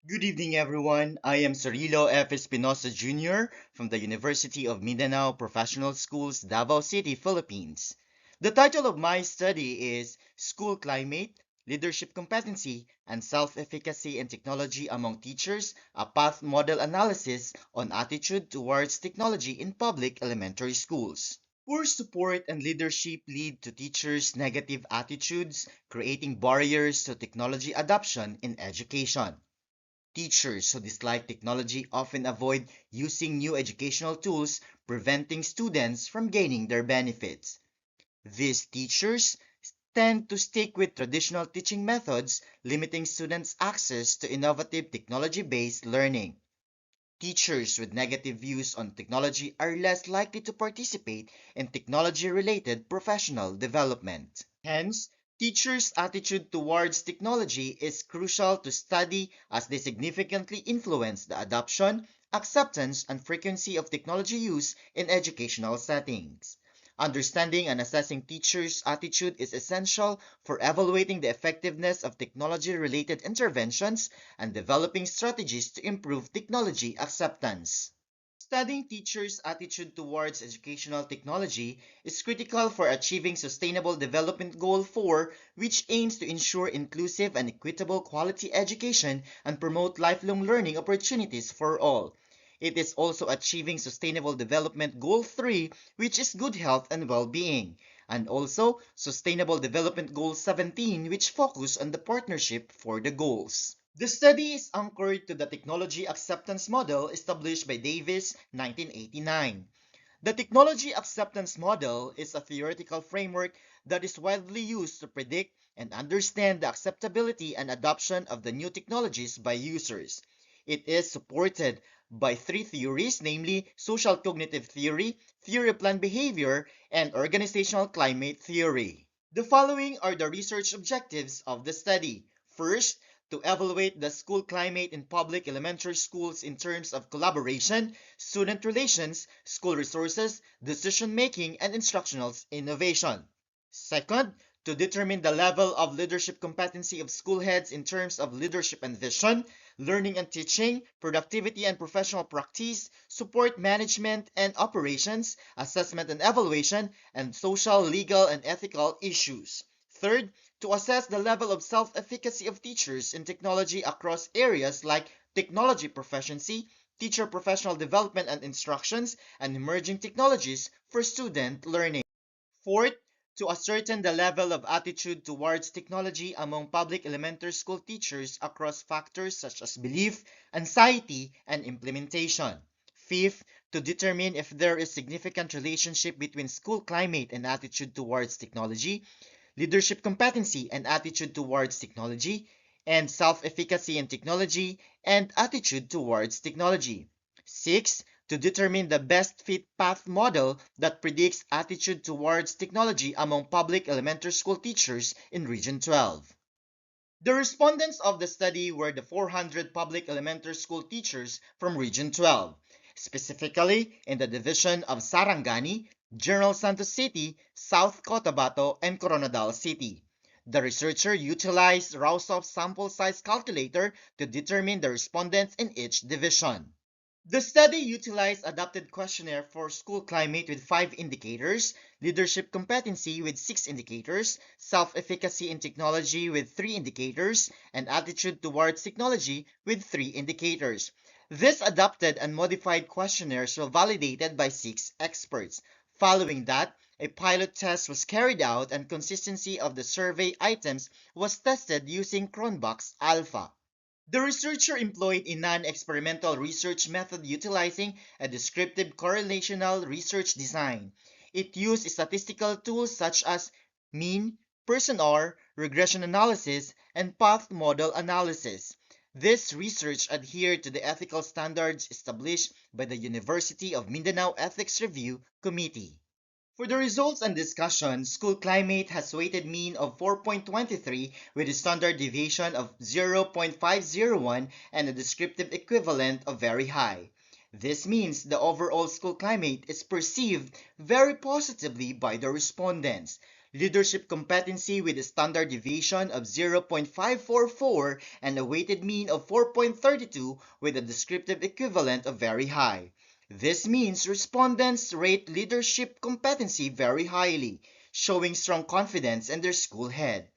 Good evening, everyone. I am Cerilo F. Espinosa Jr. from the University of Mindanao Professional Schools, Davao City, Philippines. The title of my study is School Climate, Leadership Competency, and Self-Efficacy and Technology Among Teachers, a Path Model Analysis on Attitude Towards Technology in Public Elementary Schools. Poor support and leadership lead to teachers' negative attitudes, creating barriers to technology adoption in education. Teachers who dislike technology often avoid using new educational tools, preventing students from gaining their benefits. These teachers tend to stick with traditional teaching methods, limiting students' access to innovative technology-based learning. Teachers with negative views on technology are less likely to participate in technology-related professional development. Hence, teachers' attitude towards technology is crucial to study as they significantly influence the adoption, acceptance, and frequency of technology use in educational settings. Understanding and assessing teachers' attitude is essential for evaluating the effectiveness of technology-related interventions and developing strategies to improve technology acceptance. Studying teachers' attitude towards educational technology is critical for achieving Sustainable Development Goal 4, which aims to ensure inclusive and equitable quality education and promote lifelong learning opportunities for all. It is also achieving Sustainable Development Goal 3, which is good health and well-being, and also Sustainable Development Goal 17, which focus on the partnership for the goals. The study is anchored to the technology acceptance model established by Davis 1989. The technology acceptance model is a theoretical framework that is widely used to predict and understand the acceptability and adoption of the new technologies by users. It is supported by three theories, namely social cognitive theory, theory of planned behavior, and organizational climate theory. The following are the research objectives of the study. First, to evaluate the school climate in public elementary schools in terms of collaboration, student relations, school resources, decision-making, and instructional innovation. Second, to determine the level of leadership competency of school heads in terms of leadership and vision, learning and teaching, productivity and professional practice, support management and operations, assessment and evaluation, and social, legal, and ethical issues. Third, to assess the level of self-efficacy of teachers in technology across areas like technology proficiency, teacher professional development and instructions, and emerging technologies for student learning. Fourth, to ascertain the level of attitude towards technology among public elementary school teachers across factors such as belief, anxiety, and implementation. Fifth, to determine if there is significant relationship between school climate and attitude towards technology, leadership competency and attitude towards technology, and self-efficacy in technology and attitude towards technology. 6. To determine the best fit path model that predicts attitude towards technology among public elementary school teachers in Region 12. The respondents of the study were the 400 public elementary school teachers from Region 12, specifically in the division of Sarangani, General Santos City, South Cotabato, and Coronadal City. The researcher utilized Rausov's sample size calculator to determine the respondents in each division. The study utilized adapted questionnaire for school climate with 5 indicators, leadership competency with 6 indicators, self-efficacy in technology with 3 indicators, and attitude towards technology with 3 indicators. This adapted and modified questionnaires were validated by 6 experts. Following that, a pilot test was carried out and consistency of the survey items was tested using Cronbach's Alpha. The researcher employed a non-experimental research method utilizing a descriptive correlational research design. It used statistical tools such as mean, person R, regression analysis, and path model analysis. This research adhered to the ethical standards established by the University of Mindanao Ethics Review Committee. For the results and discussion, school climate has weighted mean of 4.23 with a standard deviation of 0.501 and a descriptive equivalent of very high. This means the overall school climate is perceived very positively by the respondents. leadership competency with a standard deviation of 0.544 and a weighted mean of 4.32 with a descriptive equivalent of very high. This means respondents rate leadership competency very highly, showing strong confidence in their school head.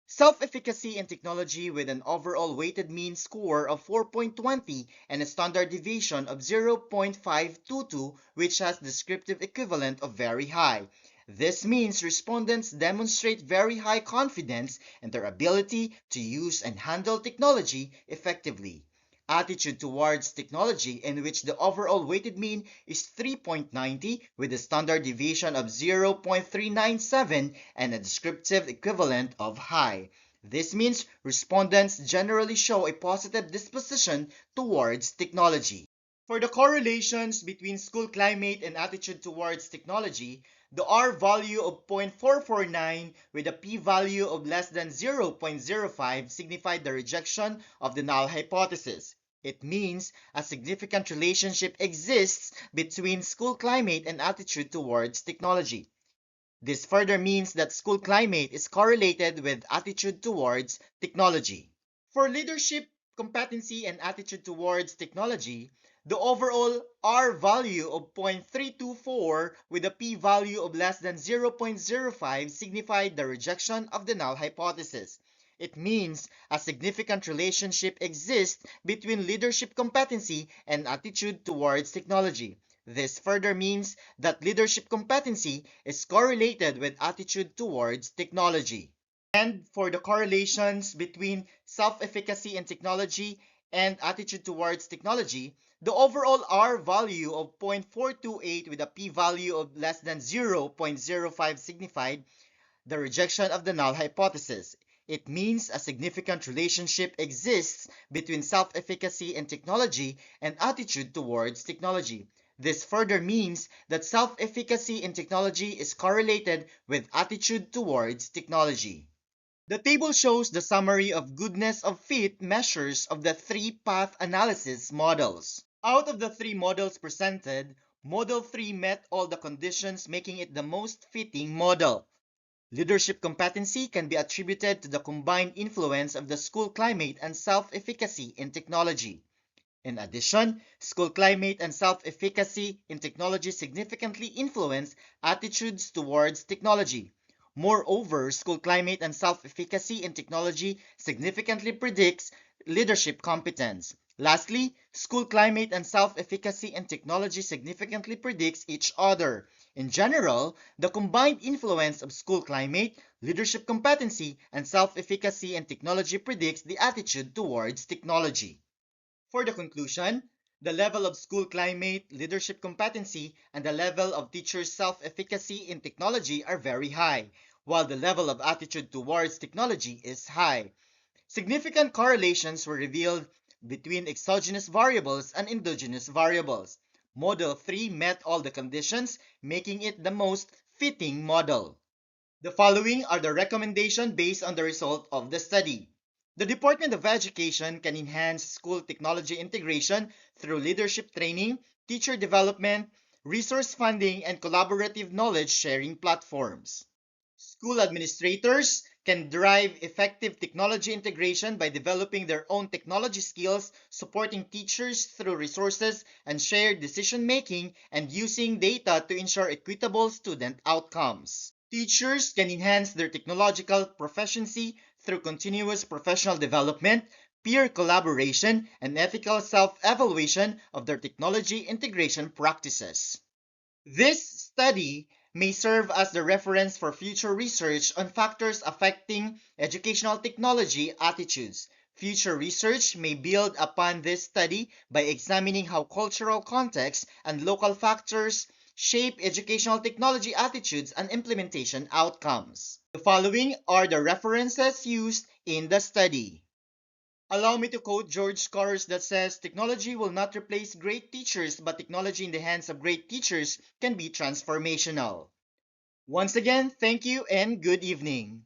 Self-efficacy in technology with an overall weighted mean score of 4.20 and a standard deviation of 0.522, which has descriptive equivalent of very high. This means respondents demonstrate very high confidence in their ability to use and handle technology effectively. Attitude towards technology, in which the overall weighted mean is 3.90 with a standard deviation of 0.397 and a descriptive equivalent of high. This means respondents generally show a positive disposition towards technology. For the correlations between school climate and attitude towards technology, the R value of 0.449 with a p-value of less than 0.05 signified the rejection of the null hypothesis. It means a significant relationship exists between school climate and attitude towards technology. This further means that school climate is correlated with attitude towards technology. For leadership competency and attitude towards technology, the overall R value of 0.324 with a p-value of less than 0.05 signified the rejection of the null hypothesis. It means a significant relationship exists between leadership competency and attitude towards technology. This further means that leadership competency is correlated with attitude towards technology. And for the correlations between self-efficacy in technology and attitude towards technology, the overall R value of 0.428 with a p-value of less than 0.05 signified the rejection of the null hypothesis. It means a significant relationship exists between self-efficacy in technology and attitude towards technology. This further means that self-efficacy in technology is correlated with attitude towards technology. The table shows the summary of goodness of fit measures of the three path analysis models. Out of the three models presented, Model 3 met all the conditions, making it the most fitting model. Leadership competency can be attributed to the combined influence of the school climate and self-efficacy in technology. In addition, school climate and self-efficacy in technology significantly influence attitudes towards technology. Moreover, school climate and self-efficacy in technology significantly predicts leadership competence. Lastly, school climate and self-efficacy in technology significantly predicts each other. In general, the combined influence of school climate, leadership competency, and self-efficacy in technology predicts the attitude towards technology. For the conclusion, the level of school climate, leadership competency, and the level of teachers' self-efficacy in technology are very high, while the level of attitude towards technology is high. Significant correlations were revealed between exogenous variables and endogenous variables. Model 3 met all the conditions, making it the most fitting model. The following are the recommendations based on the result of the study. The Department of Education can enhance school technology integration through leadership training, teacher development, resource funding, and collaborative knowledge sharing platforms. School administrators can drive effective technology integration by developing their own technology skills, supporting teachers through resources and shared decision making, and using data to ensure equitable student outcomes. Teachers can enhance their technological proficiency through continuous professional development, peer collaboration, and ethical self-evaluation of their technology integration practices. This study may serve as the reference for future research on factors affecting educational technology attitudes. Future research may build upon this study by examining how cultural context and local factors shape educational technology attitudes and implementation outcomes. The following are the references used in the study. Allow me to quote George Scores that says, technology will not replace great teachers, but technology in the hands of great teachers can be transformational. Once again, thank you and good evening.